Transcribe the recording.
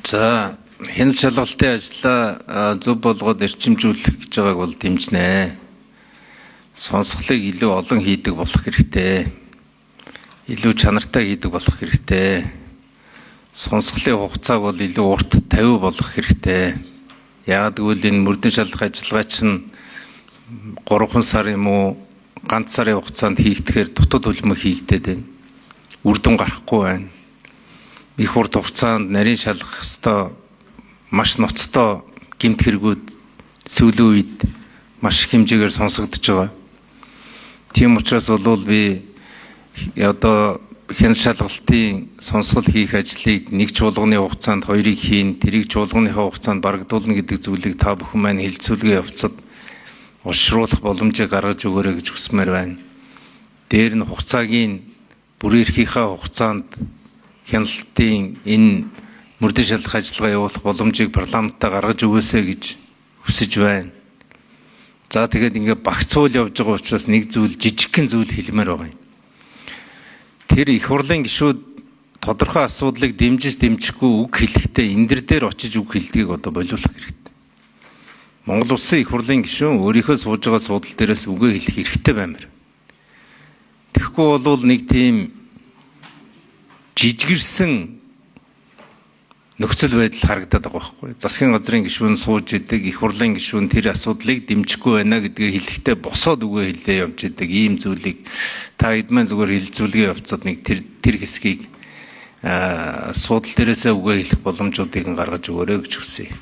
За хяналт шалгалтын ажлаа зөв болгоод эрчимжүүлэх гэж байгааг бол дэмжнэ. Сонсголыг илүү олон хийдэг болох хэрэгтэй. Илүү чанартай хийдэг болох хэрэгтэй. Сонсголын хугацааг бол илүү урт 50 болгох хэрэгтэй. Яг гэвэл энэ мөрдөн шалгах ажиллагаа чинь 3 сар юм уу ганц сарын хугацаанд хийгдэхээр дутуу төлбөр хийгдээд байна. Үр дүн гарахгүй байна. Их урт хугацаанд нарийн шалгах ёстой маш ноцтой гэмт хэрэгүүд сүүлийн үед маш их хэмжээгээр сонсогдож байгаа. Тийм учраас бол би одоо хяналт шалгалтын сонсгол хийх ажлыг нэг чуулганы хугацаанд хоёрыг хийн, тэрийг чуулганыхаа хугацаанд барагдуулна гэдэг зүйлийг та бүхэн маань хэлэлцүүлгээ явцад ушруулах боломжийг гаргаж өгөөрэй гэж хүсмээр байна. Дээр нь хугацаагийн бүрэн эрхийнхаа хугацаанд хяналтын энэ мөрдөн шалгах ажиллагаа явуулах боломжийг парламентаа гаргаж өгөөсэй гэж хүсэж байна. За тэгээд ингээд багц уул явж байгаа учраас нэг зүйл жижигхэн зүйл хэлмээр байгаа юм. Тэр их хурлын гишүүд тодорхой асуудлыг дэмжиж дэмжихгүй үг хэлэхдээ эндэр дээр очиж үг хэлдгийг одоо болиулах хэрэгтэй. Монгол улсын их хурлын гишүүн өөрийнхөө сууж байгаа суудлын дээрээс үгээ хэлэх хэрэгтэй баймаар. Тэгэхгүй бол нэг тийм жижигэрсэн нөхцөл байдал харагдаад байгаа байхгүй. Засгийн газрын гишүүн сууж идэг, их хурлын гишүүн тэр асуудлыг дэмжихгүй байна гэдгийг хэлэхдээ босоод үгээ хэлээ явж идэг ийм зүйлийг та эдмэн зүгээр хэлэлцүүлгээ явцад нэг тэр хэсгийг суудлын дээрээсээ үгээ хэлэх боломжуудыг гаргаж өгөөрэй гэж хүсье.